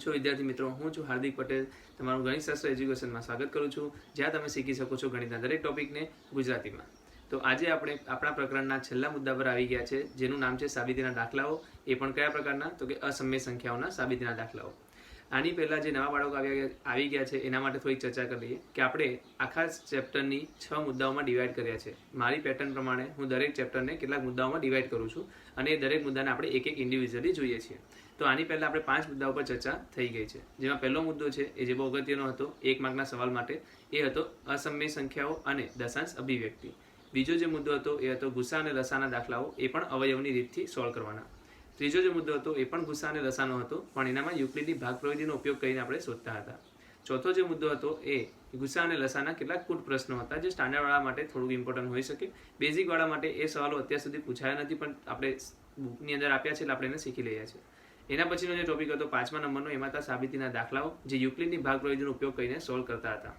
છો વિદ્યાર્થી મિત્રો? હું છું હાર્દિક પટેલ, તમારું ગણિતશાસ્ત્ર એજ્યુકેશનમાં સ્વાગત કરું છું, જ્યાં તમે શીખી શકો છો ગણિતના દરેક ટોપિકને ગુજરાતીમાં. તો આજે આપણે આપણા પ્રકરણના છેલ્લા મુદ્દા પર આવી ગયા છે, જેનું નામ છે સાબિતીના દાખલાઓ. એ પણ કયા પ્રકારના? તો કે અસમય સંખ્યાઓના સાબિતીના દાખલાઓ. આની પહેલાં જે નવા બાળકો આવી ગયા છે એના માટે થોડીક ચર્ચા કરી લઈએ કે આપણે આખા ચેપ્ટરની 6 મુદ્દાઓમાં ડિવાઈડ કર્યા છે. મારી પેટર્ન પ્રમાણે હું દરેક ચેપ્ટરને કેટલાક મુદ્દાઓમાં ડિવાઈડ કરું છું અને એ દરેક મુદ્દાને આપણે એક એક ઇન્ડિવિજ્યુઅલી જોઈએ છીએ. તો આની પહેલાં આપણે 5 મુદ્દાઓ પર ચર્ચા થઈ ગઈ છે, જેમાં પહેલો મુદ્દો છે એ જે બહુ અગત્યનો હતો 1 માર્કના સવાલ માટે, એ હતો અસમય સંખ્યાઓ અને દશાંશ અભિવ્યક્તિ. બીજો જે મુદ્દો હતો એ હતો ગુસા અને લસાના દાખલાઓ, એ પણ અવયવની રીતથી સોલ્વ કરવાના. ત્રીજો જે મુદ્દો હતો એ પણ ગુસા અને લસાનો હતો, પણ એનામાં યુક્લિડની ભાગ પ્રવિધિનો ઉપયોગ કરીને આપણે શોધતા હતા. ચોથો જે મુદ્દો હતો એ ગુસા અને લસાના કેટલાક કૂટ પ્રશ્નો હતા, જે સ્ટાન્ડર્ડવાળા માટે થોડુંક ઇમ્પોર્ટન્ટ હોઈ શકે. બેઝિકવાળા માટે એ સવાલો અત્યાર સુધી પૂછાયા નથી, પણ આપણે બુકની અંદર આપ્યા છે એટલે આપણે એને શીખી લઈએ છીએ. એના પછીનો જે ટોપિક હતો 5મા નંબરનો, એમાં હતા સાબિતીના દાખલાઓ, જે યુક્લિડની ભાગ પ્રવિધિનો ઉપયોગ કરીને સોલ્વ કરતા હતા.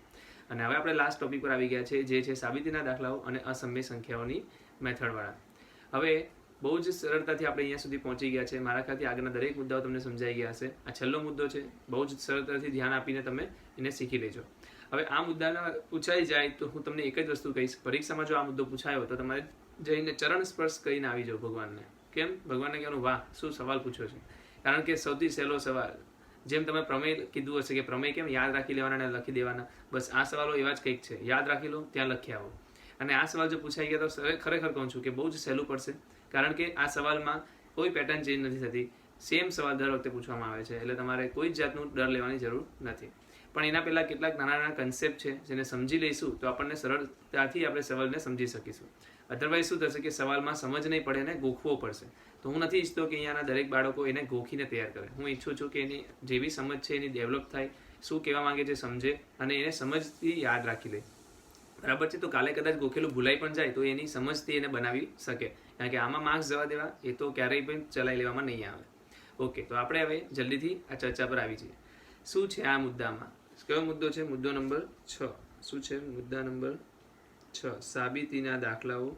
અને હવે આપણે લાસ્ટ ટોપિક પર આવી ગયા છે, જે છે સાબિતીના દાખલાઓ અને અસમય સંખ્યાઓની મેથડવાળા. હવે બહુ જ સરળતાથી આપણે અહીંયા સુધી પહોંચી ગયા છે. મારા ખ્યાલથી આગળના દરેક મુદ્દાઓ તમને સમજાઈ ગયા હશે. આ છેલ્લો મુદ્દો છે, બહુ જ સરળતાથી ધ્યાન આપીને તમે એને શીખી લેજો. હવે આ મુદ્દાના પૂછાઈ જાય તો હું તમને એક જ વસ્તુ કહીશ, પરીક્ષામાં જો આ મુદ્દો પૂછાયો તો તમારે જઈને ચરણ સ્પર્શ કરીને આવી જાઓ ભગવાનને. કેમ? ભગવાનને કહેવાનું વાહ શું સવાલ પૂછ્યો છે. કારણ કે સૌથી સહેલો સવાલ, જેમ તમે પ્રમેય કીધું હશે કે પ્રમેય કેમ યાદ રાખી લેવાના અને લખી દેવાના, બસ આ સવાલો એવા જ કંઈક છે. યાદ રાખી લો, ત્યાં લખી આવો. અને આ સવાલ જો પૂછાઈ ગયા તો ખરેખર કહું છું કે બહુ જ સહેલું પડશે, કારણ કે આ સવાલમાં કોઈ પેટર્ન ચેન્જ નથી થતી. સેમ સવાલ દર વખતે પૂછવામાં આવે છે, એટલે તમારે કોઈ જ જાતનું ડર લેવાની જરૂર નથી. પણ એના પહેલાં કેટલાક નાના નાના કન્સેપ્ટ છે, જેને સમજી લઈશું તો આપણને સરળતાથી આપણે સવાલને સમજી શકીશું. અધરવાઇઝ શું થશે કે સવાલમાં સમજ નહીં પડે અને ગોખવો પડશે. તો હું નથી ઈચ્છતો કે અહીંયાના દરેક બાળકો એને ગોખીને તૈયાર કરે. હું ઈચ્છું છું કે એની જે બી સમજ છે એની ડેવલપ થાય, શું કહેવા માંગે છે સમજે, અને એને સમજથી યાદ રાખી લે. બરાબર છે? તો કાલે કદાચ ગોખેલું ભૂલાઈ પણ જાય તો એની સમજથી એને બનાવી શકે, કારણ કે આમાં માર્ક્સ જવા દેવા એ તો ક્યારેય પણ ચલાવી લેવામાં નહીં આવે. ઓકે, તો આપણે હવે જલ્દીથી આ ચર્ચા પર આવી જઈએ. શું છે આ મુદ્દામાં? કયો મુદ્દો છે? મુદ્દો નંબર 6. શું છે મુદ્દા નંબર 6? સાબિતીના દાખલાઓ.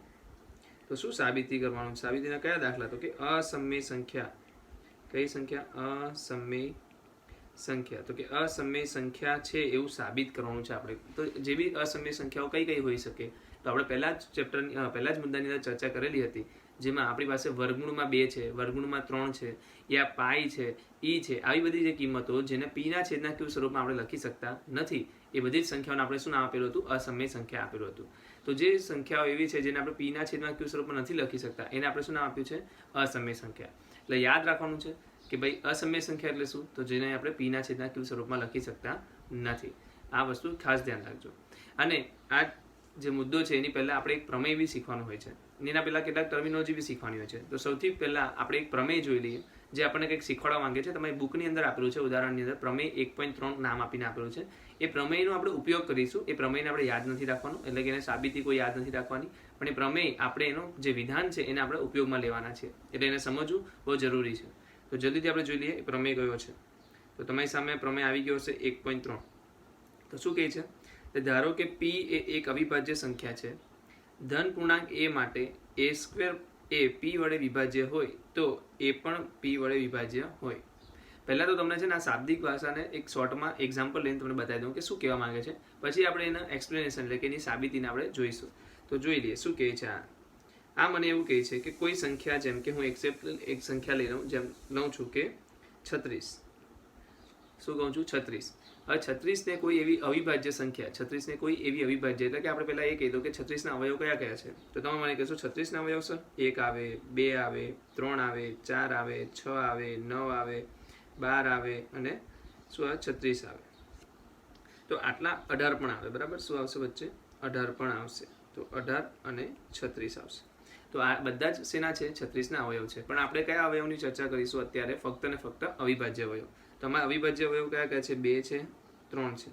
તો શું સાબિતી કરવાનું? સાબિતીના કયા દાખલા? તો કે અસમય સંખ્યા. કઈ સંખ્યા? અસમય સંખ્યા. તો કે અસમય સંખ્યા છે એવું સાબિત કરવાનું છે આપણે. તો જે બી અસમય સંખ્યાઓ કઈ કઈ હોઈ શકે, તો આપણે પહેલા જ મુદ્દાની અંદર ચર્ચા કરેલી હતી, જેમાં આપણી પાસે વર્ગમૂળમાં 2 છે, વર્ગમૂળમાં 3 છે, યા પાઈ છે, ઈ છે, આવી બધી જે કિંમતો જેને પીના છેદના ક્યુ સ્વરૂપમાં આપણે લખી શકતા નથી, એ બધી જ સંખ્યાઓને આપણે શું નામ આપેલું હતું? અસમય સંખ્યા આપેલું હતું. તો જે સંખ્યાઓ એવી છે જેને આપણે પીના છેદના ક્યુ સ્વરૂપમાં નથી લખી શકતા, એને આપણે શું નામ આપ્યું છે? અસમય સંખ્યા. એટલે યાદ રાખવાનું છે કે ભાઈ અસમય સંખ્યા એટલે શું? તો જેને આપણે પીના છેદના ક્યુ સ્વરૂપમાં લખી શકતા નથી. આ વસ્તુ ખાસ ધ્યાન રાખજો. અને આ જે મુદ્દો છે એની પહેલાં આપણે એક પ્રમેય બી શીખવાનું હોય છે, એના પહેલાં કેટલાક ટર્મિનોલોજી બી શીખવાની હોય છે. તો સૌથી પહેલાં આપણે એક પ્રમેય જોઈ લઈએ, જે આપણને કંઈક શીખવાડવા માંગે છે. તમારી બુકની અંદર આપેલું છે, ઉદાહરણની અંદર પ્રમેય 1.3 નામ આપીને આપેલું છે. એ પ્રમેયનો આપણે ઉપયોગ કરીશું. એ પ્રમેયને આપણે યાદ નથી રાખવાનું, એટલે કે એને સાબિતી કોઈ યાદ નથી રાખવાની, પણ એ પ્રમેય આપણે એનો જે વિધાન છે એને આપણે ઉપયોગમાં લેવાના છે, એટલે એને સમજવું બહુ જરૂરી છે. તો જલ્દીથી આપણે જોઈ લઈએ એ પ્રમેય કયો છે. તો તમારી સામે પ્રમેય આવી ગયો હશે 1.3. તો શું કહે છે? ધારો કે પી એ એક અવિભાજ્ય સંખ્યા છે. ધન પૂર્ણાંક એ માટે a² એ p વડે વિભાજ્ય હોય તો એ પણ p વડે વિભાજ્ય હોય. પહેલાં તો તમને છે ને આ શાબ્દિક ભાષાને એક શોર્ટમાં એક્ઝામ્પલ લઈને તમને બતાવી દઉં કે શું કહેવા માંગે છે, પછી આપણે એના એક્સપ્લેનેશન એટલે કે એની સાબિતીને આપણે જોઈશું. તો જોઈ લઈએ શું કહે છે. આ મને એવું કહે છે કે કોઈ સંખ્યા, જેમ કે હું એક સંખ્યા લઈ લઉં, જેમ લઉં છું કે 36. શું કહું છું? 36. હવે 36ને કોઈ એવી અવિભાજ્ય સંખ્યા, 36ને કોઈ એવી અવિભાજ્ય, એટલે કે આપણે પહેલાં એ કહી દો કે 36ના અવયવ કયા કયા છે. તો તમે મને કહેશો 36ના અવયવ સર 1 આવે, 2 આવે, 3 આવે, 4 આવે, 6 આવે, 9 આવે, 12 આવે અને શું આવે? 36 આવે. તો આટલા 18 પણ આવે. બરાબર? શું આવશે વચ્ચે? 18 પણ આવશે. તો 18 અને 36 આવશે. તો આ બધા જ શેના છે? 36ના અવયવ છે. પણ આપણે કયા અવયવની ચર્ચા કરીશું અત્યારે? ફક્ત ને ફક્ત અવિભાજ્ય અવયવ. તો આમાં અવિભાજ્ય અવયવ કયા કયા છે? 2 છે, 3 છે.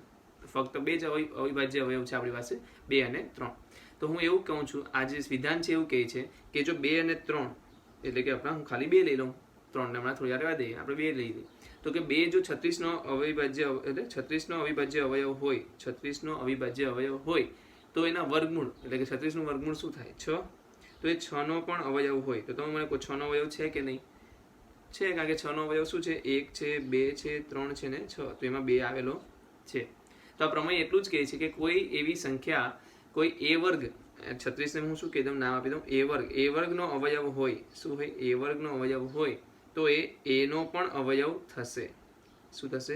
ફક્ત 2 જ અવિભાજ્ય અવયવ છે આપણી પાસે, 2 અને 3. તો હું એવું કહું છું, આ જે વિધાન છે એવું કહે છે કે જો 2 અને 3, એટલે કે આપણે હું ખાલી 2 લઈ લઉં, 3ને હમણાં થોડી વાર રહેવા દઈએ, આપણે 2 લઈ લઈએ. તો કે 2 જો 36નો અવિભાજ્ય એટલે 36નો અવિભાજ્ય અવયવ હોય, 36નો અવિભાજ્ય અવયવ હોય તો એના વર્ગમૂળ એટલે કે 36નું વર્ગમૂળ શું થાય? 6. તો એ 6નો પણ અવયવ હોય તો તમે મને કહો 6નો અવયવ છે કે નહીં? છે, કારણ કે 6નો અવયવ શું છે? 1 છે, 2 છે, 3 છે ને 6, તો એમાં 2 આવેલો છે. તો આ પ્રમેય એટલું જ કહે છે કે કોઈ એવી સંખ્યા, કોઈ a વર્ગ, 36 ને હું શું કહી દઉં, નામ આપી દઉં a વર્ગનો અવયવ હોય. શું હોય? a વર્ગનો અવયવ હોય તો એ a નો પણ અવયવ થશે. શું થશે?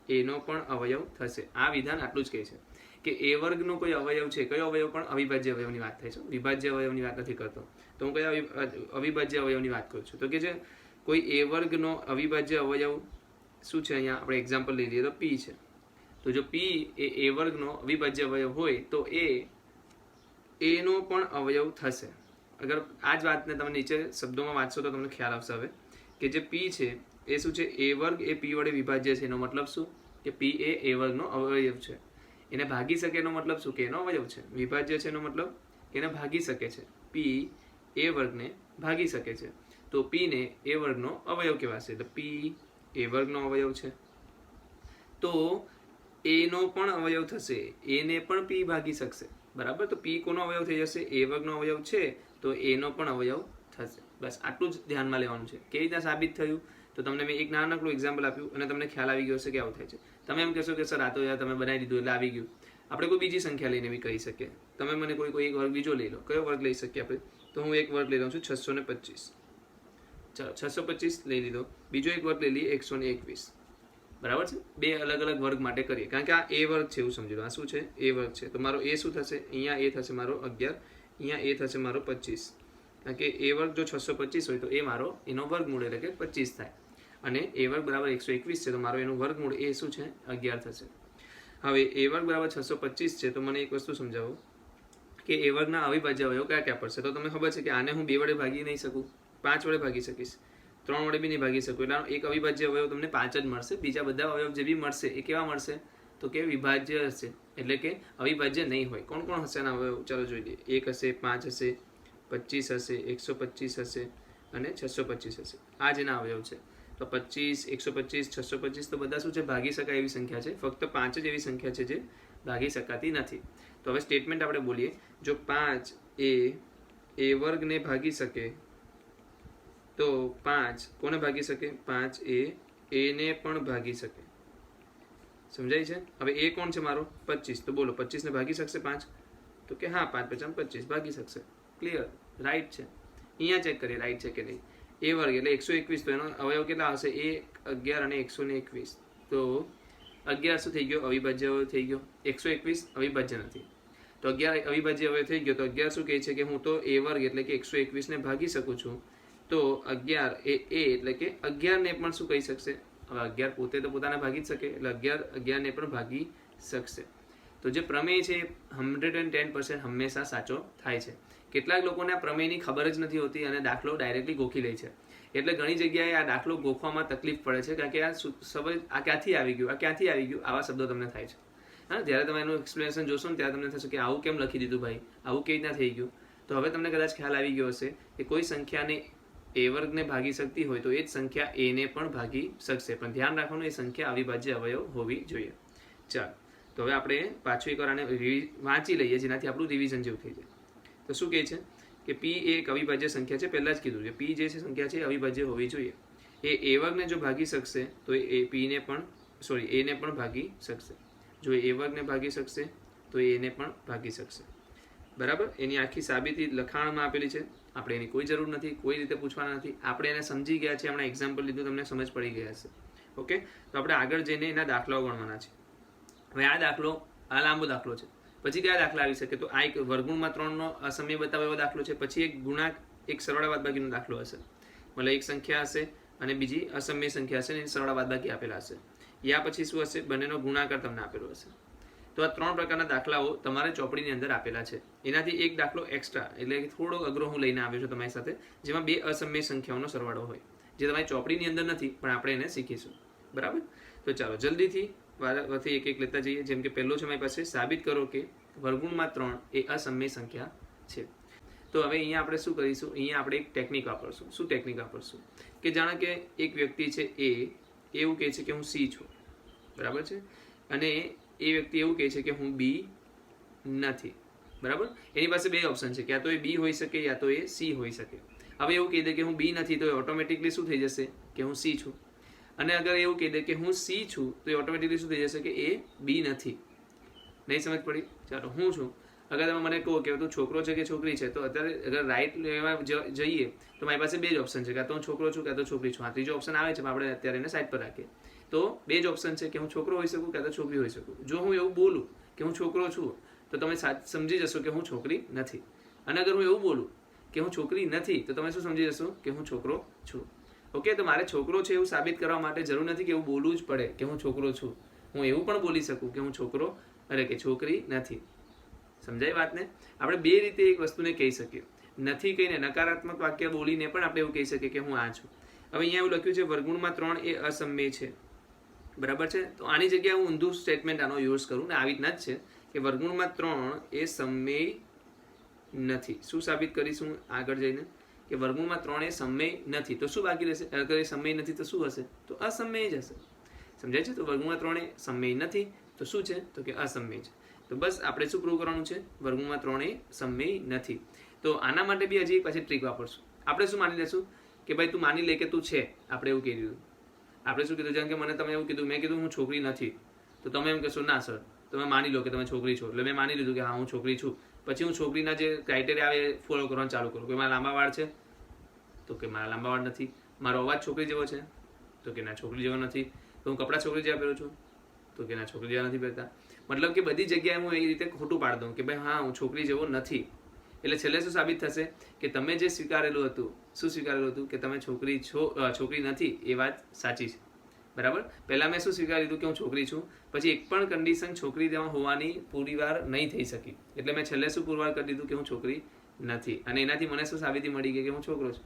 a નો પણ અવયવ થશે. આ વિધાન આટલું જ કહે છે કે a વર્ગનો કોઈ અવયવ છે. કયો અવયવ? પણ અવિભાજ્ય અવયવની વાત થાય છે, વિભાજ્ય અવયવની વાત નથી કરતો. તો હું કયા અવિભાજ્ય અવયવની વાત કરું છું? તો કે છે કોઈ a વર્ગનો અવિભાજ્ય અવયવ શું છે? અહીંયા આપણે એક્ઝામ્પલ લઈ લઈએ તો p છે. તો જો p એ a વર્ગનો અવિભાજ્ય અવયવ હોય તો a નો પણ અવયવ થશે. અગર આ જ વાતને તમે નીચે શબ્દોમાં વાંચશો તો તમને ખ્યાલ આવશે હવે કે જે p છે એ શું છે? a વર્ગ એ p વડે વિભાજ્ય છે. એનો મતલબ શું? કે p એ a વર્ગનો અવયવ છે. એને ભાગી શકે એનો મતલબ શું? કે એનો અવયવ છે. વિભાજ્ય છે એનો મતલબ એને ભાગી શકે છે. p a વર્ગને ભાગી શકે છે તો p ને a વર્ગનો અવયવ કહેવાશે. તો p a વર્ગનો અવયવ છે તો a નો પણ અવયવ થશે. a ને પણ p ભાગી શકશે. બરાબર? તો p કોનો અવયવ થઈ જશે? a વર્ગનો અવયવ છે તો a નો પણ અવયવ થશે. બસ આટલું જ ધ્યાનમાં લેવાનું છે. કેવી રીતે સાબિત થયું? તો તમને મેં એક નાનકડું એક્ઝામ્પલ આપ્યું અને તમને ખ્યાલ આવી ગયો હશે કે આવું થાય છે. તમે એમ કહેશો કે સર આ તો યાર તમે બનાવી દીધું એટલે આવી ગયું. આપણે કોઈ બીજી સંખ્યા લઈને બી કરી શકીએ. તમે મને કોઈ એક વર્ગ બીજો લઈ લો. કયો વર્ગ લઈ શકીએ આપણે? તો હું એક વર્ગ લઈ લઉં છું 625. ચાલો 625 લઈ લીધો. બીજો એક વર્ગ લઈ લઈએ 121. બરાબર છે? બે અલગ અલગ વર્ગ માટે કરીએ કારણ કે આ a વર્ગ છે એવું સમજી લો. આ શું છે? a વર્ગ છે. તો મારો a શું થશે? અહીંયા a થશે મારો 11, અહીંયા a થશે મારો 25. કારણ કે a વર્ગ જો 625 હોય તો એ મારો એનો વર્ગમૂળ એટલે કે 25 થાય અને a વર્ગ બરાબર 121 છે તો મારો એનું વર્ગમૂળ એ શું છે? 11 થશે. હવે a વર્ગ બરાબર 625 છે તો મને એક વસ્તુ સમજાવો કે a વર્ગના અવિભાજ્ય અવયવ કયા કયા પડશે? તો તમને ખબર છે કે આને હું 2 વડે ભાગી નહીં શકું, 5 વડે ભાગી શકીશ, 3 વડે બી નહીં ભાગી શકું. એટલે એક અવિભાજ્ય અવયવ તમને 5 જ મળશે. બીજા બધા અવયવ જે બી મળશે એ કેવા મળશે? તો કે વિભાજ્ય હશે, એટલે કે અવિભાજ્ય નહીં હોય. કોણ કોણ હશે એના અવયવ? ચાલો જોઈ લઈએ. 1 હશે, 5 હશે, 25 હશે, 125 હશે અને 625 હશે. આ જ એના અવયવ છે. તો 25, 125, 625 તો બધા શું છે? ભાગી શકાય એવી સંખ્યા છે. ફક્ત 5 જ એવી સંખ્યા છે જે ભાગી શકાતી નથી. તો હવે સ્ટેટમેન્ટ આપણે બોલીએ. જો 5 એ a વર્ગને ભાગી શકે તો 5 કોને ભાગી શકે? 5 એ a ને પણ ભાગી શકે. સમજાય છે? હવે a કોણ છે મારો? 25. તો બોલો 25 ને ભાગી શકશે 5? તો કે હા, 5 × 5 = 25 ભાગી શકશે. ક્લિયર? રાઈટ છે. અહીંયા ચેક કરીએ રાઈટ છે કે નહીં. a વર્ગ એટલે 121 તો એનો અવયવ કેટલા હશે? 11 અને 121. તો 11 શું થઈ ગયો? અવિભાજ્ય અવયવ થઈ ગયો. 121 અવિભાજ્ય નથી. તો 11 અવિભાજ્ય અવયવ થઈ ગયો. તો 11 શું કહે છે કે હું તો a વર્ગ એટલે કે 121 ને ભાગી શકું છું. તો 11 એ a એટલે કે 11 ને પણ શું કહી શકશે? હવે 11 પોતે તો પોતાને ભાગી જ શકે એટલે 11 ને પણ ભાગી શકશે. તો જે પ્રમેય છે 110% હંમેશા સાચો થાય છે. કેટલાક લોકોને આ પ્રમેયની ખબર જ નથી હોતી અને દાખલો ડાયરેક્ટલી ગોખી લે છે. એટલે ઘણી જગ્યાએ આ દાખલો ગોખવામાં તકલીફ પડે છે કારણ કે આ સમજ આ ક્યાંથી આવી ગયું, આ ક્યાંથી આવી ગયું, આવા શબ્દો તમને થાય છે. હા, જ્યારે તમે એનું એક્સપ્લેનેશન જોશો ને ત્યારે તમને થશે કે આવું કેમ લખી દીધું ભાઈ, આવું કેવી રીતના થઈ ગયું. તો હવે તમને કદાચ ખ્યાલ આવી ગયો હશે કે કોઈ સંખ્યાને a વર્ગને ભાગી શકતી હોય તો એ જ સંખ્યા a ને પણ ભાગી શકશે. પણ ધ્યાન રાખવાનું એ સંખ્યા અવિભાજ્ય અવયવ હોવી જોઈએ. ચાલો તો હવે આપણે પાછું એકવાર આને વાંચી લઈએ જેનાથી આપણું રિવિઝન જેવું થઈ જાય. તો શું કહે છે કે p એ એક અવિભાજ્ય સંખ્યા છે. પહેલા જ કીધું કે p જે છે સંખ્યા છે અવિભાજ્ય હોવી જોઈએ. એ a વર્ગને જો ભાગી શકશે તો એ p ને પણ a ને પણ ભાગી શકશે. જો એ a વર્ગને ભાગી શકશે તો એ ને પણ ભાગી શકશે. બરાબર? એની આખી સાબિતી લખાણમાં આપેલી છે. આપણે એની કોઈ જરૂર નથી, કોઈ રીતે પૂછવાના નથી. આપણે એને સમજી ગયા છે. હમણાં એક્ઝામ્પલ લીધું, તમને સમજ પડી ગયા હશે. ઓકે, તો આપણે આગળ જઈને એના દાખલાઓ ગણવાના છે. હવે આ દાખલો આ લાંબો દાખલો છે. પછી કયા દાખલા આવી શકે? તો આ એક વર્ગમૂળમાં 3નો અસમય બતાવે એવો દાખલો છે. પછી એક ગુણાક, એક સરવાળા બાદબાકીનો દાખલો હશે. મતલબ એક સંખ્યા હશે અને બીજી અસમય સંખ્યા હશે, એની સરવાળા બાદબાકી આપેલા હશે. યા પછી શું હશે? બંનેનો ગુણાકાર તમને આપેલો હશે. તો આ 3 પ્રકારના દાખલાઓ તમારે ચોપડીની અંદર આપેલા છે. એનાથી એક દાખલો એક્સ્ટ્રા એટલે કે થોડો અઘરો હું લઈને આવ્યો છું તમારી સાથે, જેમાં 2 અસમય સંખ્યાઓનો સરવાળો હોય, જે તમારી ચોપડીની અંદર નથી પણ આપણે એને શીખીશું. બરાબર? તો ચાલો જલ્દીથી વારાફરતી એક એક લેતા જઈએ. જેમ કે પહેલો છે મારી પાસે, સાબિત કરો કે વર્ગમૂળમાં 3 એ અસમય સંખ્યા છે. તો હવે અહીંયા આપણે શું કરીશું? અહીંયા આપણે એક ટેકનિક વાપરશું. શું ટેકનિક વાપરશું? કે જાણે કે એક વ્યક્તિ છે એ એવું કહે છે કે હું C છું. બરાબર છે? અને એ વ્યક્તિ એવું કહે છે કે હું B નથી. બરાબર? એની પાસે 2 ઓપ્શન છે, ક્યાં તો એ B હોઈ શકે યા તો એ C હોઈ શકે. હવે એવું કહી દે કે હું બી નથી તો ઓટોમેટિકલી શું થઈ જશે કે હું સી છું. અને અગર એવું કહી દે કે હું સી છું તો એ ઓટોમેટિકલી શું થઈ જશે કે એ બી નથી. નહીં સમજ પડી? ચાલો હું છું. અગર તમે મને કહો કે તું છોકરો છે કે છોકરી છે, તો અત્યારે અગર રાઈટ લેવા જઈએ તો મારી પાસે બે જ ઓપ્શન છે, કાં તો હું છોકરો છું કાં તો છોકરી છું. આ ત્રીજો ઓપ્શન આવે છે પણ આપણે અત્યારે એને સાઈડ પર રાખીએ. તો બે જ ઓપ્શન છે કે હું છોકરો હોઈ શકું કાં તો છોકરી હોઈ શકું. જો હું એવું બોલું કે હું છોકરો છું તો તમે સમજી જશો કે હું છોકરી નથી. અને અગર હું એવું બોલું કે હું છોકરી નથી તો તમે શું સમજી જશો કે હું છોકરો છું. ઓકે, તો મારે છોકરો છે એવું સાબિત કરવા માટે જરૂર નથી કે એવું બોલવું જ પડે કે હું છોકરો છું. હું એવું પણ બોલી શકું કે હું છોકરો કે છોકરી નથી. સમજાય વાતને? આપણે બે રીતે એક વસ્તુને કહી શકીએ. નથી કહીને નકારાત્મક વાક્ય બોલીને પણ આપણે એવું કહી શકીએ કે હું આ છું. હવે અહીંયા એવું લખ્યું છે વર્ગમૂળમાં 3 એ અસમય છે. બરાબર છે? તો આની જગ્યાએ હું ઊંધું સ્ટેટમેન્ટ આનો યુઝ કરું ને આવી રીતના જ છે કે વર્ગમૂળમાં 3 એ સમય નથી. શું સાબિત કરીશું આગળ જઈને કે વર્ગમૂળમાં 3 એ સમય નથી. તો શું બાકી રહેશે? અગર એ સમય નથી તો શું હશે? તો અસમય જ હશે. સમજાય છે? તો વર્ગમૂળમાં 3 એ સમય નથી તો શું છે? તો કે અસમય છે. તો બસ આપણે શું પ્રૂવ કરવાનું છે? વર્ગમૂળમાં 3 એ સમય નથી. તો આના માટે બી હજી પાછી ટ્રીક વાપરશું. આપણે શું માની લેશું કે ભાઈ તું માની લે કે તું છે. આપણે એવું કહી દીધું. આપણે શું કીધું? જેમ કે મને તમે એવું કીધું, મેં કીધું હું છોકરી નથી, તો તમે એમ કહેશો ના સર તમે માની લો કે તમે છોકરી છો. એટલે મેં માની લીધું કે હા હું છોકરી છું. પછી હું છોકરીના જે ક્રાઇટેરિયા આવે એ ફોલો કરવાનું ચાલુ કરું. કે મારા લાંબા વાળ છે તો કે મારા લાંબા વાળ નથી. મારો અવાજ છોકરી જેવો છે તો કે ના છોકરી જેવો નથી. તો હું કપડાં છોકરી જેવા પહેરું છું તો કે ના છોકરી જેવા નથી પહેરતા. મતલબ કે બધી જગ્યાએ હું એ રીતે ખોટું પાડી દઉં કે ભાઈ હા હું છોકરી જેવો નથી. એટલે છેલ્લે શું સાબિત થશે કે તમે જે સ્વીકારેલું હતું, શું સ્વીકારેલું હતું કે તમે છોકરી છો, છોકરી નથી એ વાત સાચી છે. બરાબર? પહેલાં મેં શું સ્વીકારી લીધું કે હું છોકરી છું, પછી એક પણ કન્ડિશન છોકરી તેમાં હોવાની પુરવાર નહીં થઈ શકી. એટલે મેં છેલ્લે શું પુરવાર કરી દીધું કે હું છોકરી નથી. અને એનાથી મને શું સાબિતી મળી ગઈ કે હું છોકરો છું.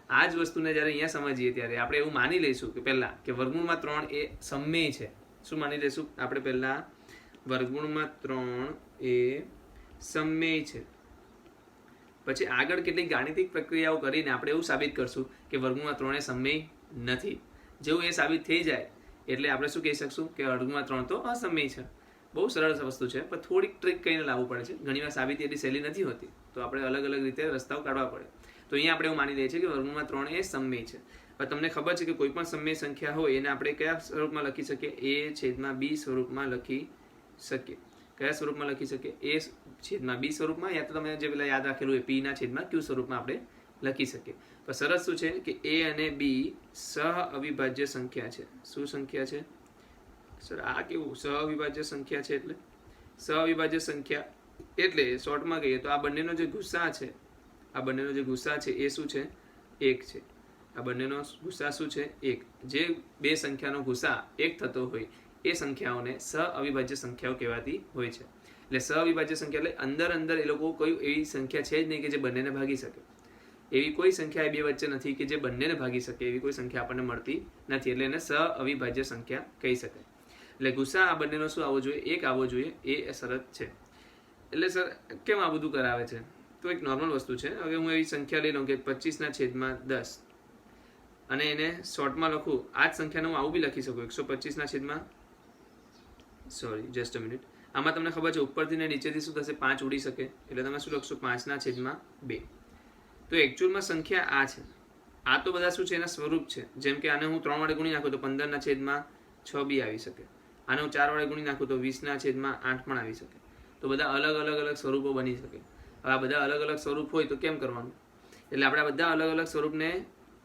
આ જ વસ્તુને જ્યારે અહીંયા સમજીએ ત્યારે આપણે એવું માની લઈશું કે પહેલાં કે વર્ગમૂળમાં 3 એ સમય છે. શું માની લઈશું આપણે? પહેલાં વર્ગમૂળમાં 3 એ સમય છે. પછી આગળ કેટલીક ગાણિતિક પ્રક્રિયાઓ કરીને આપણે એવું સાબિત કરશું કે વર્ગમૂળમાં 3 એ સમય નથી. જેવું એ સાબિત થઈ જાય એટલે આપણે શું કહી શકશું કે વર્ગમૂળમાં 3 તો અસમય છે. બહુ સરળ વસ્તુ છે પણ થોડીક ટ્રીક કહીને લાવવું પડે છે. ઘણીવાર સાબિતી એટલી સહેલી નથી હોતી, તો આપણે અલગ અલગ રીતે રસ્તાઓ કાઢવા પડે. તો અહીંયા આપણે એવું માની લઈએ છીએ કે વર્ગમૂળમાં 3 એ સમય છે. પણ તમને ખબર છે કે કોઈ પણ સમય સંખ્યા હોય એને આપણે કયા સ્વરૂપમાં લખી શકીએ? a/b સ્વરૂપમાં લખી શકીએ. કયા સ્વરૂપમાં લખી શકીએ? a/b સ્વરૂપમાં, યા તો તમે જે પેલા યાદ રાખેલું એ p/q સ્વરૂપમાં આપણે લખી શકીએ. પણ સરસ શું છે કે a અને b સહ અવિભાજ્ય સંખ્યા છે. શું સંખ્યા છે સર? આ કેવું સહ અવિભાજ્ય સંખ્યા છે? એટલે સહ અવિભાજ્ય સંખ્યા એટલે શોર્ટમાં કહીએ તો આ બંનેનો જે ગુસા છે, આ બંનેનો જે ગુસા છે એ શું છે? 1 છે. આ બંનેનો ગુસા શું છે? 1. જે બે સંખ્યાનો ગુસા 1 થતો હોય એ સંખ્યાઓને સહ અવિભાજ્ય સંખ્યાઓ કહેવાતી હોય છે. એટલે સહ અવિભાજ્ય સંખ્યા એટલે અંદર એ લોકો કોઈ એવી સંખ્યા છે જ નહીં કે જે બંનેને ભાગી શકે. એવી કોઈ સંખ્યા એ બે વચ્ચે નથી કે જે બંનેને ભાગી શકે. એવી કોઈ સંખ્યા આપણને મળતી નથી. એટલે એને સહ અવિભાજ્ય સંખ્યા કહી શકાય. એટલે ગુસા આ બંનેનો શું આવવો જોઈએ? 1 આવવો જોઈએ. એ શરત છે. એટલે સર કેમ આ બધું કરાવે છે? તો એક નોર્મલ વસ્તુ છે. હવે હું એવી સંખ્યા લઈ લઉં કે 25/10 અને એને શોર્ટમાં લખું. આ જ સંખ્યાને હું આવું બી લખી શકું 125/, સોરી જસ્ટ અ મિનિટ. આમાં તમને ખબર છે ઉપરથી ને નીચેથી શું થશે? 5 ઉડી શકે. એટલે તમે શું લખશો? 5/2. તો એકચ્યુઅલમાં સંખ્યા આ છે. આ તો બધા શું છે? એના સ્વરૂપ છે. જેમ કે આને હું 3 વડે ગુણી નાખું તો 15/6 બી આવી શકે. આને હું 4 વડે ગુણી નાખું તો 20/8 પણ આવી શકે. તો બધા અલગ સ્વરૂપો બની શકે. હવે આ બધા અલગ અલગ સ્વરૂપ હોય તો કેમ કરવાનું? એટલે આપણે બધા અલગ અલગ સ્વરૂપને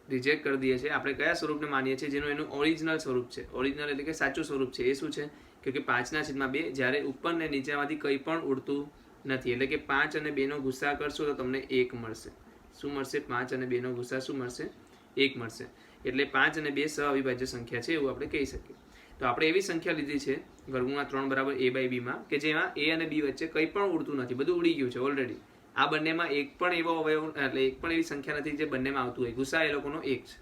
રિજેક્ટ કરી દઈએ છીએ. આપણે કયા સ્વરૂપને માનીએ છીએ? જેનું એનું ઓરિજિનલ સ્વરૂપ છે. ઓરિજિનલ એટલે કે સાચું સ્વરૂપ છે. એ શું છે? કે 5/2 જ્યારે ઉપર ને નીચેમાંથી કંઈ પણ ઉડતું નથી. એટલે કે 5 અને 2 નો ગુસા કરશો તો તમને 1 મળશે. શું મળશે? 5 અને 2 નો ગુસા શું મળશે? 1 મળશે. એટલે 5 અને 2 સહ અવિભાજ્ય સંખ્યા છે એવું આપણે કહી શકીએ. તો આપણે એવી સંખ્યા લીધી છે વર્ગમૂળમાં 3 બરાબર a/b માં કે જેમાં a અને b વચ્ચે કંઈ પણ ઉડતું નથી. બધું ઉડી ગયું છે ઓલરેડી. આ બંનેમાં એક પણ એવો અવયવ એટલે એક પણ એવી સંખ્યા નથી જે બંનેમાં આવતું હોય. ગુસા એ લોકોનો 1 છે.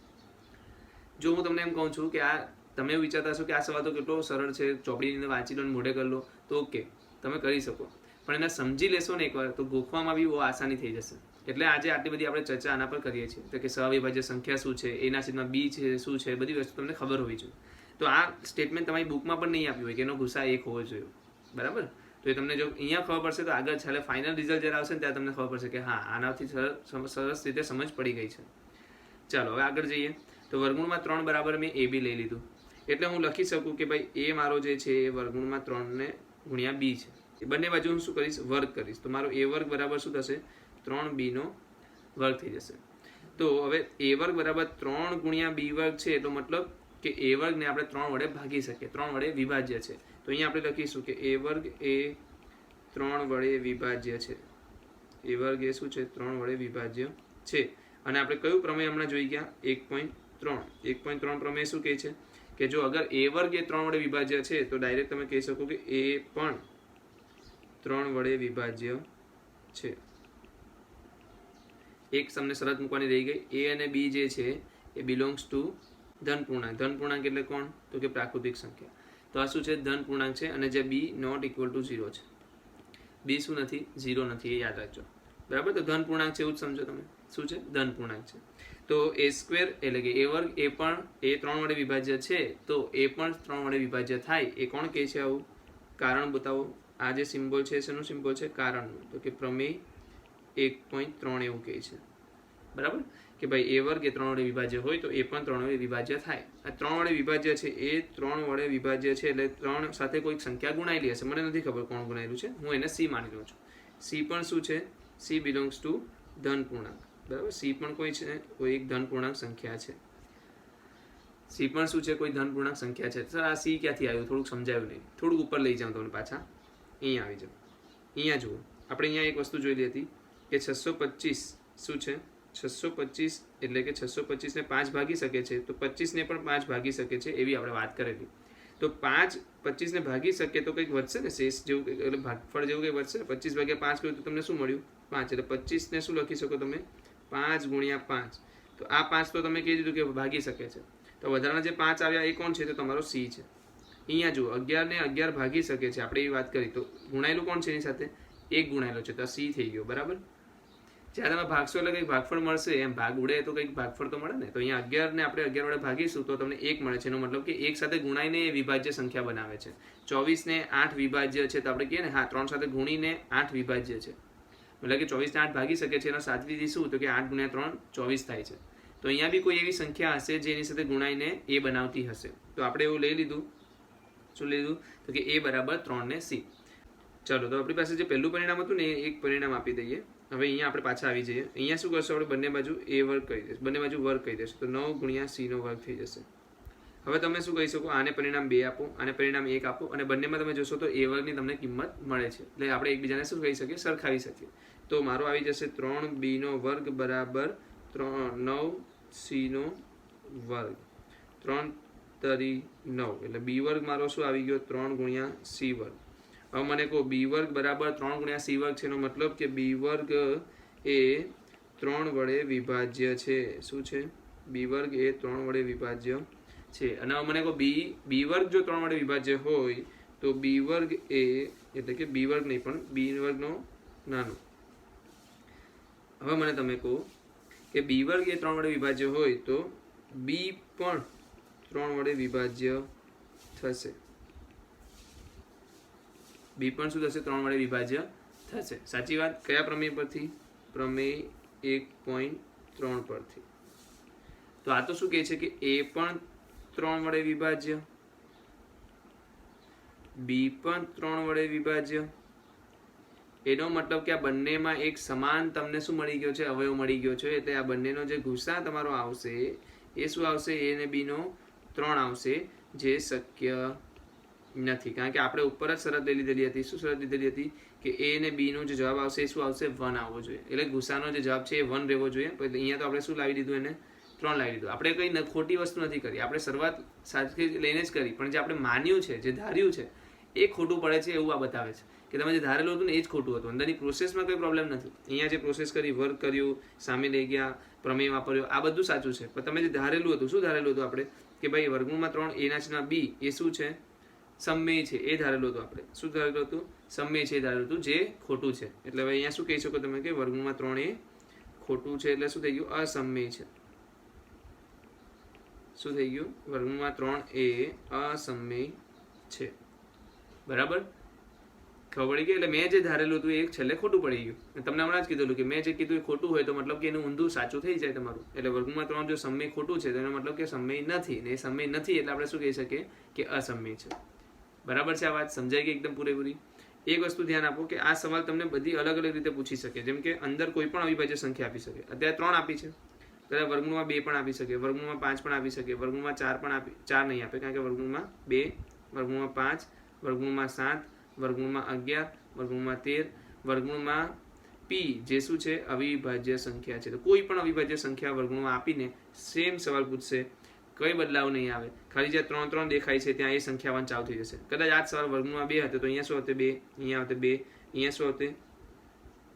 જો હું તમને એમ કહું છું કે આ તમે એવું વિચારતા હશો કે આ સવાલ તો કેટલો સરળ છે, ચોપડીની વાંચી લો ને મોઢે કરી લો તો ઓકે તમે કરી શકો. પણ એને સમજી લેશો ને એકવાર તો ગોખવામાં બી બહુ આસાની થઈ જશે. એટલે આજે આટલી બધી આપણે ચર્ચા આના પર કરીએ છીએ તો કે સહવિભાજ્ય સંખ્યા શું છે, એના છેદમાં બી છે શું છે, બધી વસ્તુ તમને ખબર હોવી જોઈએ. તો આ સ્ટેટમેન્ટ તમારી બુકમાં પણ નહીં આપ્યું હોય કે એનો ગુસા 1 હોવો જોઈએ. બરાબર? તો એ તમને જો અહીંયા ખબર પડશે તો આગળ છેલ્લે ફાઇનલ રિઝલ્ટ જ્યારે આવશે ને ત્યારે તમને ખબર પડશે કે હા આનાથી સરસ રીતે સમજ પડી ગઈ છે. ચાલો હવે આગળ જઈએ. તો વર્ગમૂળમાં 3 બરાબર મેં એ બી લઈ લીધું, એટલે હું લખી શકું કે ભાઈ એ મારો જે છે એ વર્ગમૂળમાં 3 ને ગુણ્યા બી છે. એ બંને બાજુ હું શું કરીશ, વર્ગ કરીશ. તો મારો એ વર્ગ બરાબર શું થશે, 3b નો વર્ગ થઈ જશે. તો હવે એ વર્ગ બરાબર 3 ગુણ્યા બી વર્ગ છે, એટલો મતલબ કે એ વર્ગને આપણે 3 વડે ભાગી શકીએ, 3 વડે વિભાજ્ય છે. તો અહીંયા આપણે લખીશું કે એ વર્ગ એ 3 વડે વિભાજ્ય છે. એ વર્ગ એ શું છે, 3 વડે વિભાજ્ય છે. અને આપણે કયું પ્રમેય હમણાં જોઈ ગયા, 1.3 પ્રમેય શું કહે છે કે જો અગર એ વર્ગ એ 3 વડે વિભાજ્ય છે તો ડાયરેક્ટ તમે કહી શકો કે એ પણ 3 વડે વિભાજ્ય છે. એક તમને શરત મૂકવાની રહી ગઈ, એ અને બી જે છે એ બિલોંગ્સ ટુ ધન પૂર્ણાંક. ધન પૂર્ણાંક એટલે કોણ, તો કે પ્રાકૃતિક સંખ્યા. તો આ શું છે, ધન પૂર્ણાંક છે, અને જે બી નોટ ઇક્વલ ટુ 0 છે. બી શું નથી, 0 નથી, એ યાદ રાખજો. બરાબર, તો ધન પૂર્ણાંક છે એવું જ સમજો તમે. શું છે, ધન પૂર્ણાંક છે. તો એ સ્ક્વેર એટલે કે એ વર્ગ એ પણ એ 3 વડે વિભાજ્ય છે, તો એ પણ 3 વડે વિભાજ્ય થાય. એ કોણ કહે છે આવું, કારણ બતાવો. આ જે સિમ્બોલ છે શેનું સિમ્બોલ છે, કારણનું. તો કે પ્રમેય 1.3 એવું કહે છે. બરાબર, કે ભાઈ એ વર્ગ એ 3 વડે વિભાજ્ય હોય તો એ પણ 3 વડે વિભાજ્ય થાય. આ 3 વડે વિભાજ્ય છે, એ 3 વડે વિભાજ્ય છે, એટલે 3 સાથે કોઈક સંખ્યા ગુણાયેલી હશે. મને નથી ખબર કોણ ગુણાયેલું છે, હું એને સી માની લઉં છું. સી પણ શું છે, સી બિલોંગ્સ ટુ ધન પૂર્ણાંક. બરાબર, સી પણ કોઈ છે, કોઈ એક ધન પૂર્ણાંક સંખ્યા છે. સી પણ શું છે, કોઈ ધન પૂર્ણાંક સંખ્યા છે. સર આ સી ક્યાંથી આવ્યું, થોડુંક સમજાયું નહીં. થોડુંક ઉપર લઈ જાઉં તમને પાછા, અહીંયા આવી જાઓ. અહીંયા જુઓ, આપણે અહીંયા એક વસ્તુ જોઈ હતી કે 625 શું છે, 625 એટલે કે 625 ને 5 ભાગી શકે છે, તો 25 ને પણ 5 ભાગી શકે છે, એવી આપણે વાત કરેલી. તો 5 25 ને ભાગી શકે તો કંઈક વધશે ને, શેષ જેવું કંઈક, એટલે ભાગફળ જેવું કંઈક વધશે ને. 25 ભાગ્યા 5 કર્યું તો તમને શું મળ્યું, 5. એટલે 25 ને શું લખી શકો તમે, 5 ગુણ્યા 5. તો આ 5 તો તમે કહી દીધું કે ભાગી શકે છે. તો વધારાના જે 5 આવ્યા એ કોણ છે, તો તમારો સી છે. અહીંયા જુઓ, 11 ને 11 ભાગી શકે છે, આપણે એવી વાત કરી. તો ગુણાયેલું કોણ છે એની સાથે, 1 ગુણાયેલો છે, તો આ સી થઈ ગયો. બરાબર, જ્યારે તમે ભાગશો એટલે કંઈક ભાગફળ મળશે, એમ ભાગ ઉડે તો કંઈક ભાગફળ તો મળે ને. તો અહીંયા 11 ને આપણે 11 વડે ભાગીશું તો તમને 1 મળે છે. એનો મતલબ કે 1 સાથે ગુણાઈને એ વિભાજ્ય સંખ્યા બનાવે છે. 24 ને 8 વિભાજ્ય છે, તો આપણે કહીએ ને હા 3 સાથે ગુણીને 8 વિભાજ્ય છે. મતલબ કે 24 ને 8 ભાગી શકે છે, એનો સાદગી શું, તો કે 8 ગુણ્યા 3 24 થાય છે. તો અહીંયા બી કોઈ એવી સંખ્યા હશે જે એની સાથે ગુણાઈને એ બનાવતી હશે. તો આપણે એવું લઈ લીધું, શું લીધું, તો કે એ બરાબર 3 ને સી. ચાલો, તો આપણી પાસે જે પહેલું પરિણામ હતું ને એ એક પરિણામ આપી દઈએ. હવે અહીંયા આપણે પાછા આવી જઈએ. અહીંયા શું કરશું, આપણે બંને બાજુ એ વર્ગ કહી દઈશું, બંને બાજુ વર્ગ કહી દઈશું, તો 9 ગુણ્યા સી નો વર્ગ થઈ જશે. હવે તમે શું કહી શકો, આને પરિણામ 2 આપો, આને પરિણામ 1 આપો, અને બંનેમાં તમે જોશો તો એ વર્ગની તમને કિંમત મળે છે. એટલે આપણે એકબીજાને શું કહી શકીએ, સરખાવી શકીએ. તો મારો આવી જશે 3b નો વર્ગ બરાબર 9c નો વર્ગ. 3 તરી 9 એટલે બી વર્ગ મારો શું આવી ગયો, 3 ગુણ્યા સી વર્ગ. હવે મને કહો બી વર્ગ બરાબર 3 ગુણ્યા સી વર્ગ છે, એનો મતલબ કે બી વર્ગ એ 3 વડે વિભાજ્ય છે. શું છે, બી વર્ગ એ 3 વડે વિભાજ્ય છે. અને મને કહો બી વર્ગ જો 3 વડે વિભાજ્ય હોય તો બી વર્ગ એ એટલે કે બી વર્ગ નહીં પણ બી વર્ગનો નાનો. હવે મને તમે કહો કે બી વર્ગ એ 3 વડે વિભાજ્ય હોય તો બી પણ 3 વડે વિભાજ્ય થશે. બી પણ શું થશે, 3 વડે વિભાજ્ય થશે. સાચી વાત. કયા પ્રમેય પરથી, પ્રમેય 1.3 પરથી. તો આ તો શું કહે છે કે એ પણ 3 વડે વિભાજ્ય, બી પણ 3 વડે વિભાજ્ય. એનો મતલબ કે આ બંનેમાં એક સમાન તમને શું મળી ગયો છે, અવયવ મળી ગયો છે. એટલે આ બંનેનો જે ગુસા તમારો આવશે એ શું આવશે, એ અને બી નો 3 આવશે, જે શક્ય નથી. કારણ કે આપણે ઉપર જ શરત લઈ લીધેલી હતી. શું શરત લીધેલી હતી કે એ અને બી નો જે જવાબ આવશે એ શું આવશે, 1 આવવો જોઈએ. એટલે ગુસાનો જે જવાબ છે એ 1 રહેવો જોઈએ. પણ અહીંયા તો આપણે શું લાવી દીધું, એને 3 લાવી દીધું. આપણે કંઈ ખોટી વસ્તુ નથી કરી, આપણે શરૂઆત સાચી લઈને જ કરી, પણ જે આપણે માન્યું છે, જે ધાર્યું છે એ ખોટું પડે છે એવું આ બતાવે છે કે તમે જે ધારેલું હતું ને એ જ ખોટું હતું. અંદરની પ્રોસેસમાં કોઈ પ્રોબ્લેમ નથી. અહીંયા જે પ્રોસેસ કરી, વર્ક કર્યું, સામે લઈ ગયા, પ્રમેય વાપર્યો, આ બધું સાચું છે. પણ તમે જે ધારેલું હતું, શું ધારેલું હતું આપણે કે ભાઈ વર્ગમૂળમાં 3 a ના બી એ શું છે, સમમેય છે, એ ધારેલું હતું. આપણે શું ધારેલું હતું, સમમેય છે એ ધારેલું હતું, જે ખોટું છે. એટલે હવે અહીંયા શું કહી શકો તમે કે વર્ગમૂળમાં 3 એ ખોટું છે, એટલે શું થઈ ગયું, અસમમેય છે. શું થઈ ગયું, વર્ગમૂળમાં 3 એ અસમમેય છે. બરાબર, ખબર પડી ગઈ? એટલે મેં જે ધારેલું હતું એ છેલ્લે ખોટું પડી ગયું. તમને હમણાં જ કીધેલું કે મેં જે કીધું એ ખોટું હોય તો મતલબ કે એનું ઊંધું સાચું થઈ જાય તમારું. એટલે વર્ગમૂળમાં 3 જો સમય ખોટું છે તો એનો મતલબ કે સમય નથી, ને એ સમય નથી એટલે આપણે શું કહી શકીએ કે અસમય છે. બરાબર છે? આ વાત સમજાઈ ગઈ એકદમ પૂરેપૂરી? એક વસ્તુ ધ્યાન આપો કે આ સવાલ તમને બધી અલગ અલગ રીતે પૂછી શકે. જેમ કે અંદર કોઈ પણ અવિભાજ્ય સંખ્યા આપી શકે. અત્યારે 3 આપી છે, કદાચ વર્ગમૂળમાં 2 પણ આપી શકે, વર્ગમૂળમાં 5 પણ આપી શકે, વર્ગમૂળમાં 4 પણ 4 નહીં આપે કારણ કે વર્ગમૂળમાં 2, વર્ગમૂળમાં 5, વર્ગમૂળમાં 7, વર્ગમૂળમાં 11, વર્ગમૂળમાં 13, વર્ગમૂળમાં પી જે શું છે અવિભાજ્ય સંખ્યા છે. તો કોઈ પણ અવિભાજ્ય સંખ્યા વર્ગમૂળમાં આપીને સેમ સવાલ પૂછશે, કઈ બદલાવ નહીં આવે. ખાલી જ્યાં 3 3 દેખાય છે ત્યાં એ સંખ્યા 1 ચાલુ થઈ જશે. કદાચ આ સવાલ વર્ગમૂળમાં 2 હતો તો અહીંયા શું આવતે 2, અહીંયા આવતે 2, અહીંયા શું આવતે,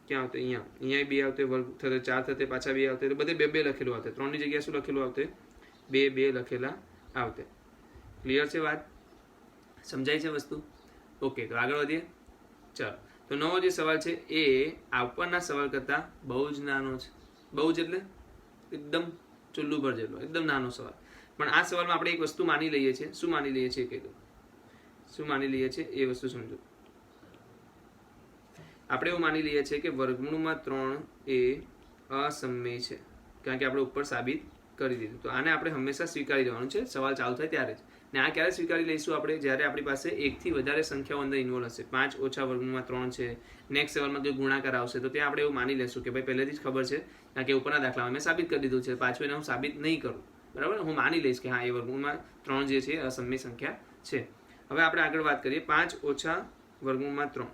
ક્યાં આવતે, અહીંયા 2 આવતે, વર્ગ થતે 4 થતે, પાછા 2 આવતે, બધે 2 2 લખેલું આવતે. 3 ની જગ્યાએ શું લખેલું આવતે? 2 2 લખેલા આવતે. ક્લિયર છે વાત? સમજાય છે વસ્તુ? ઓકે, તો આગળ વધીએ. ચાલો, તો નવો જે સવાલ છે એ આ ઉપરના સવાલ કરતાં બહુ જ નાનો છે. બહુ જ એટલે એકદમ ચુલ્લુ ભર જેટલો, એકદમ નાનો સવાલ. પણ આ સવાલમાં આપણે એક વસ્તુ માની લઈએ છીએ. શું માની લઈએ છીએ? કહી દો શું માની લઈએ છીએ એ વસ્તુ સમજો. આપણે એવું માની લઈએ છીએ કે વર્ગમૂળમાં 3 એ અસમય છે, કારણ કે આપણે ઉપર સાબિત કરી દીધું. તો આને આપણે હંમેશા સ્વીકારી દેવાનું છે સવાલ ચાલુ થાય ત્યારે જ. ને આ ક્યારે સ્વીકારી લઈશું આપણે? જ્યારે આપણી પાસે 1 થી વધારે સંખ્યાઓ અંદર ઇન્વોલ્વ હશે. 5 ઓછા વર્ગમૂળમાં 3 છે, નેક્સ્ટ સવાલમાં કોઈ ગુણાકાર આવશે તો ત્યાં આપણે એવું માની લેશું કે ભાઈ પહેલેથી જ ખબર છે, કારણ કે ઉપરના દાખલામાં મેં સાબિત કરી દીધું છે. પાછું એને હું સાબિત નહીં કરું, બરાબર? હું માની લઈશ કે હા એ વર્ગમૂળમાં 3 જે છે અસમય સંખ્યા છે. હવે આપણે આગળ વાત કરીએ. 5 ઓછા વર્ગમૂળમાં 3,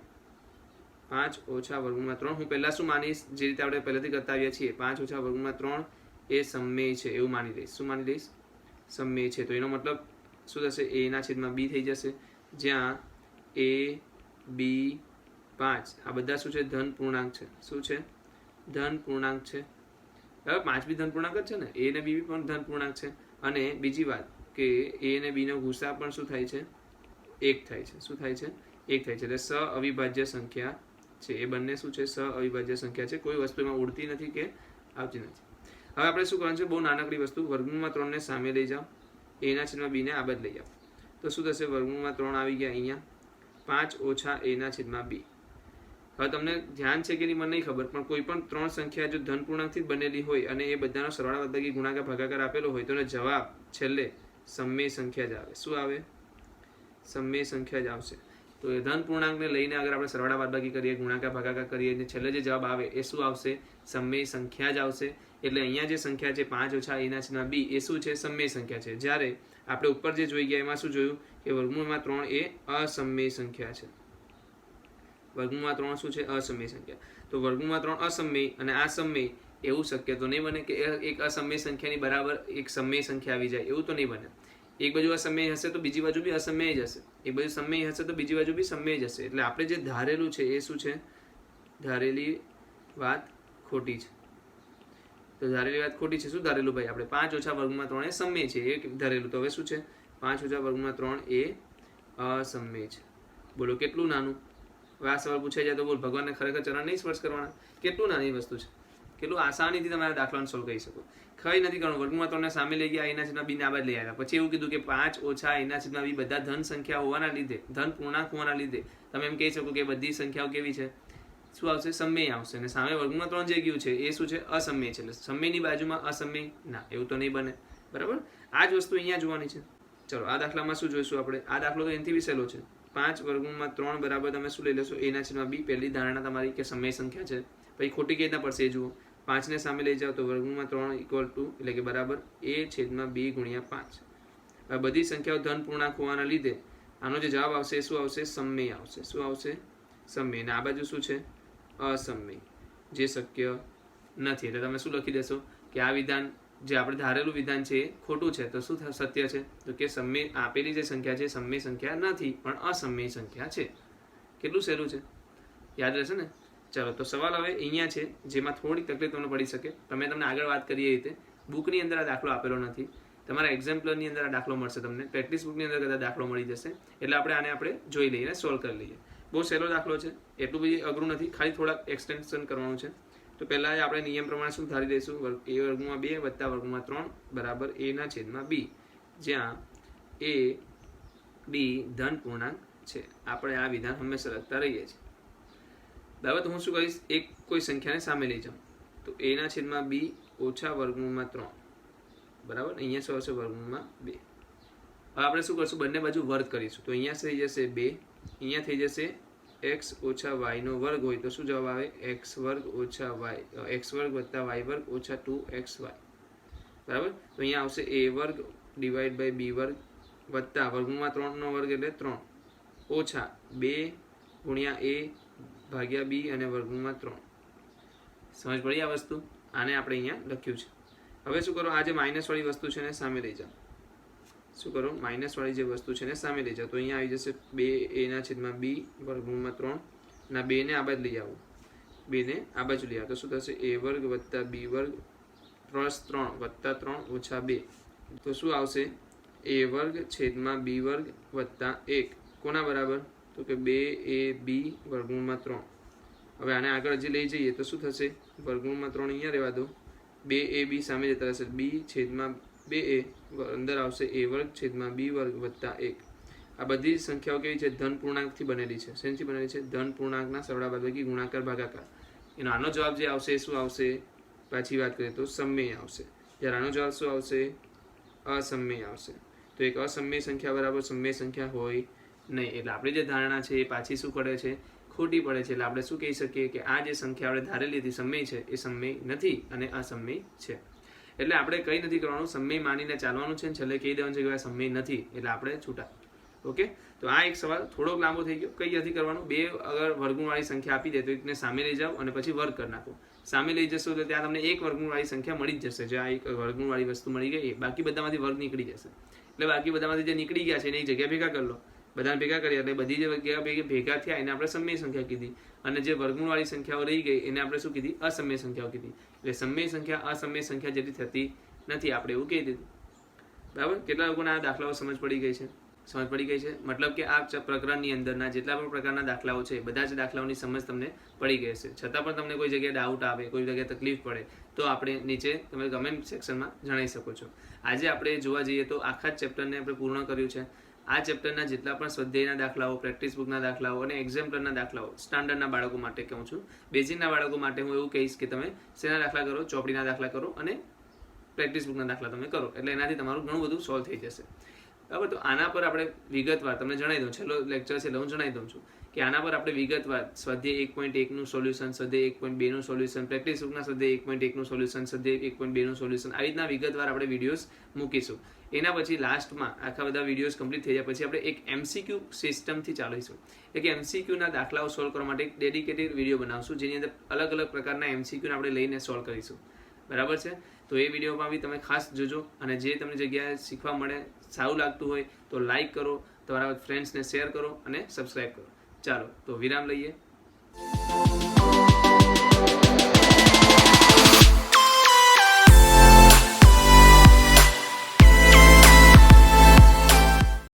5 ઓછા વર્ગમૂળમાં 3 હું પહેલાં શું માનીશ? જે રીતે આપણે પહેલેથી કરતા આવ્યા છીએ, 5 ઓછા વર્ગમૂળમાં 3 એ સમય છે એવું માની લઈશ. શું માની લઈશ? સમય છે. તો એનો મતલબ શું થશે? a ના છેદમાં b થઈ જશે, જ્યાં a, b, 5 આ બધા શું છે? ધન પૂર્ણાંક છે. શું છે? ધન પૂર્ણાંક છે. બરાબર? 5 બી ધન પૂર્ણાંક જ છે ને, a ને b પણ ધન પૂર્ણાંક છે. અને બીજી વાત કે a અને b નો ગુસા પણ શું થાય છે? 1 થાય છે. શું થાય છે? 1 થાય છે. એટલે સ અવિભાજ્ય સંખ્યા છે. એ બંને શું છે? સ અવિભાજ્ય સંખ્યા છે. કોઈ વસ્તુ એમાં ઉડતી નથી કે આવતી નથી. હવે આપણે શું કરવાનું છે? બહુ નાનકડી વસ્તુ. વર્ગમૂળમાં 3 ને સામે લઈ જાઓ, a ના છેદમાં b ને આ બાજુ લઈ જાઓ, તો શું થશે? વર્ગમૂળમાં 3 આવી ગયા અહીંયા, 5 ઓછા a ના છેદમાં b. હવે તમને ધ્યાન છે કે નહીં મને નહીં ખબર, પણ કોઈ પણ 3 સંખ્યા જો ધન પૂર્ણાંકથી બનેલી હોય અને એ બધાનો સરવાળા બાદબાકી ગુણાકાર ભાગાકાર આપેલો હોય તો એનો જવાબ છેલ્લે સમય સંખ્યા જ આવે. શું આવે? સમય સંખ્યા જ આવશે. તો એ ધન પૂર્ણાંકને લઈને અગર આપણે સરવાળા બાદબાકી કરીએ, ગુણાકાર ભાગાકાર કરીએ, અને છેલ્લે જે જવાબ આવે એ શું આવશે? સમય સંખ્યા જ આવશે. એટલે અહીંયા જે સંખ્યા છે 5 ઓછા a ના છેદમાં b એ શું છે? સમય સંખ્યા છે. જ્યારે આપણે ઉપર જે જોઈ ગયા એમાં શું જોયું કે વર્ગમૂળમાં 3 એ અસમય સંખ્યા છે. વર્ગમૂળમાં 3 શું છે? અસમય સંખ્યા. તો વર્ગમૂળમાં 3 અસમય અને આ સમય, એવું શક્ય તો નહીં બને કે એક અસમય સંખ્યાની બરાબર એક સમય સંખ્યા આવી જાય. એવું તો નહીં બને. એક બાજુ અસમય હશે તો બીજી બાજુ બી અસમય જ હશે. એક બાજુ સમય હશે તો બીજી બાજુ બી સમય જ હશે. એટલે આપણે જે ધારેલું છે એ શું છે? ધારેલી વાત ખોટી છે. તો ધારેલી વાત ખોટી છે. શું ધારેલું ભાઈ? આપણે 5 ઓછા વર્ગમાં 3 એ સમય છે એ ધારેલું. તો હવે શું છે? 5 ઓછા વર્ગમાં 3 એ અસમય છે. બોલો કેટલું નાનું? હવે આ સવાલ પૂછાઈ જાય તો બોલ, ભગવાનને ખરેખર ચરણ નહીં સ્પર્શ કરવાના? કેટલું નાની વસ્તુ છે. કેટલું આસાનીથી તમારા દાખલાને સોલ્વ કરી શકો. કઈ નથી કરવાનું. વર્ગમાં 3 ને સામે લઈ ગયા, એના છેદમાં b ને આ બાજુ લઈ આવ્યા. પછી એવું કીધું કે 5 ઓછા એના છેદમાં b બધા ધન સંખ્યા હોવાના લીધે, ધન પૂર્ણાંક હોવાના લીધે તમે એમ કહી શકો કે બધી સંખ્યાઓ કેવી છે? શું આવશે? સમય આવશે. અને સામે વર્ગમાં 3 જે ગયું છે એ શું છે? અસમય છે. એટલે સમયની બાજુમાં અસમય ના, એવું તો નહીં બને. બરાબર? આ જ વસ્તુ અહીંયા જોવાની છે. ચલો આ દાખલામાં શું જોઈશું આપણે? આ દાખલો તો એનાથી બી સહેલો છે. 5 વર્ગમાં 3 બરાબર તમે શું લઈ લેશો? a ના છેદમાં b. પહેલી ધારણા તમારી કે સમય સંખ્યા છે. પછી ખોટી કઈ રીતના પડશે એ જુઓ. 5 ને સામે લઈ જાઓ તો વર્ગમાં 3 ઇક્વલ ટુ એટલે કે બરાબર a છેદમાં b ગુણ્યા 5. હવે બધી સંખ્યાઓ ધન પૂર્ણાંક હોવાના લીધે આનો જે જવાબ આવશે એ શું આવશે? સમય આવશે. શું આવશે? સમય. અને આ બાજુ શું છે? અસમય, જે શક્ય નથી. એટલે તમે શું લખી દેશો કે આ વિધાન જે આપણે ધારેલું વિધાન છે એ ખોટું છે. તો શું સત્ય છે? તો કે સમય આપેલી જે સંખ્યા છે સમય સંખ્યા નથી પણ અસમય સંખ્યા છે. કેટલું સહેલું છે, યાદ રહેશે ને? ચલો તો સવાલ હવે અહીંયા છે જેમાં થોડીક તકલીફ તમને પડી શકે. તમને આગળ વાત કરીએ એ રીતે બુકની અંદર આ દાખલો આપેલો નથી, તમારા એક્ઝામ્પલની અંદર આ દાખલો મળશે તમને. પ્રેક્ટિસ બુકની અંદર કદાચ દાખલો મળી જશે. એટલે આપણે જોઈ લઈએ, સોલ્વ કરી લઈએ. બહુ સહેલો દાખલો છે, એટલું બધી અઘરું નથી, ખાલી થોડાક એક્સટેન્શન કરવાનું છે. તો પહેલાં આપણે નિયમ પ્રમાણે શું ધારી દઈશું? a વર્ગમાં 2 વત્તા વર્ગમાં 3 બરાબર a ના છેદમાં b, જ્યાં a b ધન પૂર્ણાંક છે. આપણે આ વિધાન હંમેશા લખતા રહીએ છીએ. બરાબર. તો હું શું કરીશ, એક કોઈ સંખ્યાને સામે લઈ જાઉં તો a/b ઓછા વર્ગમૂળમાં 3. બરાબર. અહીંયા શું આવશે, વર્ગમૂળમાં 2. હવે આપણે શું કરશું, બંને બાજુ વર્ગ કરીશું. તો અહીંયા થઈ જશે 2, અહીંયા થઈ જશે x ઓછા y નો વર્ગ હોય તો શું જવાબ આવે, x વર્ગ ઓછા x વર્ગ વત્તા y વર્ગ ઓછા 2xy. બરાબર. તો અહીંયા આવશે a વર્ગ ડિવાઈડ બાય b વર્ગ વત્તા વર્ગમૂળમાં 3 નો વર્ગ એટલે 3 ઓછા 2 ગુણ્યા a ભાગ્યા b અને વર્ગમૂળમાં 3. સમજ પડી આ વસ્તુ? આને આપણે અહીંયા લખ્યું છે. હવે શું કરો, આ જે માઇનસ વાળી વસ્તુ છે ને સામે લઈ જાઓ. શું કરો, માઇનસ વાળી જે વસ્તુ છે ને સામે લઈ જાઓ. તો અહીંયા આવી જશે 2a/b વર્ગમૂળમાં 3 ના 2 ને આ બાજુ લઈ આવો, 2 ને આ બાજુ લઈ આવો તો શું થશે, a વર્ગ વત્તા b વર્ગ પ્લસ 3 વત્તા 3 ઓછા 2. તો શું આવશે, a વર્ગ છેદમાં b વર્ગ વત્તા 1 કોના બરાબર, તો કે 2ab વર્ગમૂળમાં 3. હવે આને આગળ જે લઈ જઈએ તો શું થશે, વર્ગમૂળમાં 3 અહીંયા રહેવા દો, 2ab સામે જતા રહેશે, b છેદમાં 2a અંદર આવશે a વર્ગ છેદમાં b વર્ગ વત્તા 1. આ બધી સંખ્યાઓ કેવી છે, ધન પૂર્ણાંકથી બનેલી છે. શેનાથી બનેલી છે, ધન પૂર્ણાંકના સરવાળા બાદબાકી ગુણાકાર ભાગાકાર. એનો આનો જવાબ જે આવશે શું આવશે, પાછી વાત કરીએ તો સમમેય આવશે. જ્યારે આનો જવાબ શું આવશે, અસમમેય આવશે. તો એક અસમમેય સંખ્યા બરાબર સમમેય સંખ્યા હોય નહીં. એટલે આપણી જે ધારણા છે એ પાછી શું પડે છે, ખોટી પડે છે. એટલે આપણે શું કહી શકીએ કે આ જે સંખ્યા આપણે ધારેલી હતી સમમેય છે એ સમમેય નથી અને અસમમેય છે. એટલે આપણે કંઈ નથી કરવાનું, સમમેય માનીને ચાલવાનું છે. છેલ્લે કહી દેવાનું છે કે આ સમમેય નથી, એટલે આપણે છૂટા. ઓકે. તો આ એક સવાલ થોડોક લાંબો થઈ ગયો. કંઈ નથી કરવાનું, બે અગર વર્ગમૂળવાળી સંખ્યા આપી દે તો એકને સામે લઈ જાઓ અને પછી વર્ગ કરી નાખો. સામે લઈ જશો તો ત્યાં તમને એક વર્ગમૂળવાળી સંખ્યા મળી જ જશે. જે આ એક વર્ગમૂળવાળી વસ્તુ મળી ગઈ, બાકી બધામાંથી વર્ગ નીકળી જશે. એટલે બાકી બધામાંથી જે નીકળી ગયા છે એને એક જગ્યા ભેગા કરી લો, બધાને ભેગા કર્યા એટલે બધી જે જગ્યા ભેગા થયા એને આપણે સમમેય સંખ્યા કીધી, અને જે વર્ગમૂળવાળી સંખ્યાઓ રહી ગઈ એને આપણે શું કીધી, અસમમેય સંખ્યાઓ કીધી. એટલે સમમેય સંખ્યા અસમમેય સંખ્યા જેટલી થતી નથી, આપણે એવું કહી દીધું. બરાબર. કેટલા લોકોને આ દાખલાઓ સમજ પડી ગઈ છે? સમજ પડી ગઈ છે. મતલબ કે આ પ્રકરણની અંદરના જેટલા પણ પ્રકારના દાખલાઓ છે બધા જ દાખલાઓની સમજ તમને પડી ગઈ છે. છતાં પણ તમને કોઈ જગ્યાએ ડાઉટ આવે, કોઈ જગ્યાએ તકલીફ પડે તો આપણે નીચે તમે કમેન્ટ સેક્શનમાં જણાવી શકો છો. આજે આપણે જોવા જઈએ તો આખા જ ચેપ્ટરને આપણે પૂર્ણ કર્યું છે. આ ચેપ્ટરના જેટલા પણ સ્વાધ્યાયના દાખલાઓ, પ્રેક્ટિસ બુકના દાખલાઓ અને એક્ઝામ્પલરના દાખલાઓ સ્ટાન્ડર્ડના બાળકો માટે કહું છું. બેઝિકના બાળકો માટે હું એવું કહીશ કે તમે શેના દાખલા કરો, ચોપડીના દાખલા કરો અને પ્રેક્ટિસ બુકના દાખલા તમે કરો, એટલે એનાથી તમારું ઘણું બધું સોલ્વ થઈ જશે. બરાબર. તો આના પર આપણે વિગતવાર તમને જણાવી દઉં, છેલ્લો લેક્ચર છે એટલે હું જણાવી દઉં છું કે આના પર આપણે વિગતવાર સ્વાધ્યાય 1.1નું સોલ્યુશન, સ્વાધ્યાય 1.2નું સોલ્યુશન, પ્રેક્ટિસ બુકના સ્વાધ્યાય 1.1નું સોલ્યુશન, સ્વાધ્યાય 1.2નું સોલ્યુશન, આવી રીતના વિગતવાર આપણે વિડીયોઝ મૂકીશું. એના પછી લાસ્ટમાં આખા બધા વિડીયોઝ કમ્પ્લીટ થઈ જાય પછી આપણે એક MCQ સિસ્ટમથી ચાલીશું. એક MCQના દાખલાઓ સોલ્વ કરવા માટે એક ડેડિકેટેડ વિડીયો બનાવશું જેની અંદર અલગ અલગ પ્રકારના MCQને આપણે લઈને સોલ્વ કરીશું. બરાબર છે. તો એ વિડીયોમાં બી તમે ખાસ જોજો, અને જે તમને જગ્યાએ શીખવા મળે, સારું લાગતું હોય તો લાઈક કરો, તમારા ફ્રેન્ડ્સને શેર કરો અને સબસ્ક્રાઈબ કરો. ચાલો તો વિરામ લઈએ.